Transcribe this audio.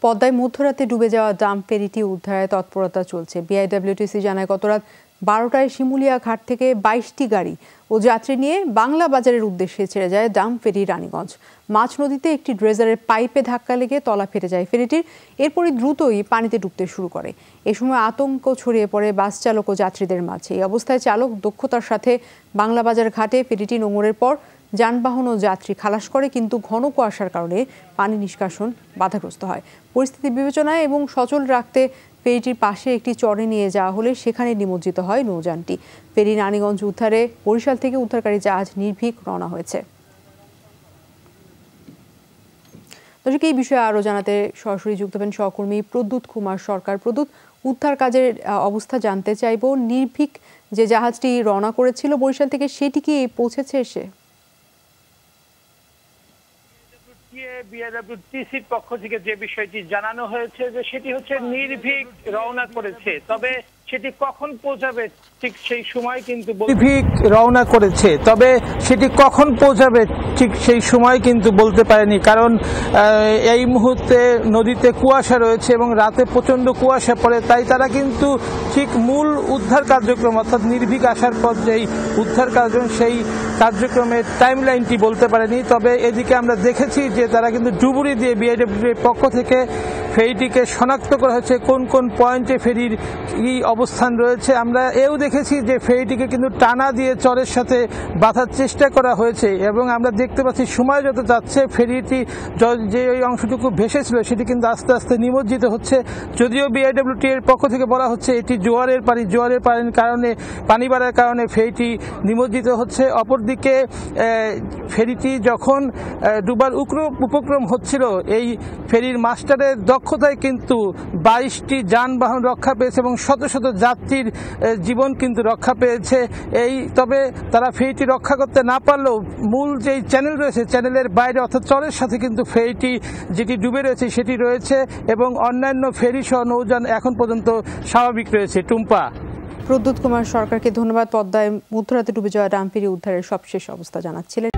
পদ্মায় মধ্যরাতে ডুবে যাওয়া ডাম্প ফেরিটি উদ্ধারে তৎপরতা চলছে। বিআইডব্লিউটিসি জানায় গত রাত 12টায় শিমুলিয়া ঘাট থেকে 22টি গাড়ি ও যাত্রী নিয়ে বাংলা বাজারের উদ্দেশ্যে ছেড়ে যায় ডাম্প ফেরি রানীগঞ্জ। মাছ নদীতে একটি ড্রেজারের পাইপে ধাক্কা লেগে তলা ফেটে যায় ফেরিটির। এরপরই দ্রুতই পানিতে ডুবতে শুরু করে। এ সময় আতঙ্ক ছড়িয়ে পড়ে বাস চালক ও যাত্রীদের মাঝে। এই অবস্থায় চালক দক্ষতার সাথে বাংলা বাজার ঘাটে ফেরিটি নোঙরের পর যানবাহন ও যাত্রী খালাস করে, কিন্তু ঘন কুয়াশার কারণে পানি নিষ্কাশন বাধাগ্রস্ত হয়। পরিস্থিতি বিবেচনায় এবং সচল রাখতে ফেরিটির পাশে একটি চরে নিয়ে যাওয়া হলে সেখানে নিমজ্জিত হয় নৌযানটি। ফেরি রানীগঞ্জ উদ্ধারে বরিশাল থেকে উদ্ধারকারী জাহাজ নির্ভীক রওনা হয়েছে। দর্শক, এই বিষয়ে আরও জানাতে সরাসরি যুক্ত হবেন সহকর্মী প্রদ্যুৎ কুমার সরকার। প্রদ্যুৎ, উদ্ধার কাজের অবস্থা জানতে চাইব। নির্ভীক যে জাহাজটি রওনা করেছিল বরিশাল থেকে, সেটি কি পৌঁছেছে এসে? বিআইডব্লিউটিসির পক্ষ থেকে যে বিষয়টি জানানো হয়েছে যে সেটি হচ্ছে নির্ভীক রওনা করেছে, তবে সেটি কখন পৌঁছাবে ঠিক সেই সময় কিন্তু বলতে পারেনি, কারণ এই মুহূর্তে নদীতে কুয়াশা রয়েছে এবং রাতে প্রচন্ড কুয়াশা পড়ে। তাই তারা কিন্তু ঠিক মূল উদ্ধার কার্যক্রম অর্থাৎ নির্ভীক আসার পর যেই উদ্ধার কার্যক্রম সেই কার্যক্রমের টাইম লাইনটি বলতে পারেনি। তবে এদিকে আমরা দেখেছি যে তারা কিন্তু ডুবুরি দিয়ে বিআইডব্লিউটির পক্ষ থেকে ফেরিটিকে শনাক্ত করা হয়েছে কোন কোন পয়েন্টে ফেরির কি অবস্থান রয়েছে। আমরা এও দেখেছি যে ফেরিটিকে কিন্তু টানা দিয়ে চরের সাথে বাঁধার চেষ্টা করা হয়েছে এবং আমরা দেখতে পাচ্ছি সময় যত যাচ্ছে ফেরিটি যে ওই অংশটুকু ভেসেছিল সেটি কিন্তু আস্তে আস্তে নিমজ্জিত হচ্ছে। যদিও বিআইডব্লিউটি এর পক্ষ থেকে বলা হচ্ছে এটি জোয়ারের পানির কারণে পানি বাড়ার কারণে ফেরিটি নিমজ্জিত হচ্ছে। অপরদিকে ফেরিটি যখন ডুবার উপক্রম হচ্ছিল এই ফেরির মাস্টারের দক্ষতায় কিন্তু 22টি যানবাহন রক্ষা পেয়েছে এবং শত শত যাত্রীর জীবন কিন্তু রক্ষা পেয়েছে। তবে তারা ফেরিটি রক্ষা করতে না পারলেও মূল যেই চ্যানেল রয়েছে চ্যানেলের বাইরে অর্থাৎ চরের সাথে কিন্তু ফেরিটি যেটি ডুবে রয়েছে সেটি রয়েছে এবং অন্যান্য ফেরি সহ নৌযান এখন পর্যন্ত স্বাভাবিক রয়েছে। টুম্পা। প্রদ্যুৎ কুমার সরকারকে ধন্যবাদ। পদ্মায় মধ্যরাতে ডুবে যাওয়া ডাম্প ফেরি উদ্ধারের সবশেষ অবস্থা জানাচ্ছিলেন।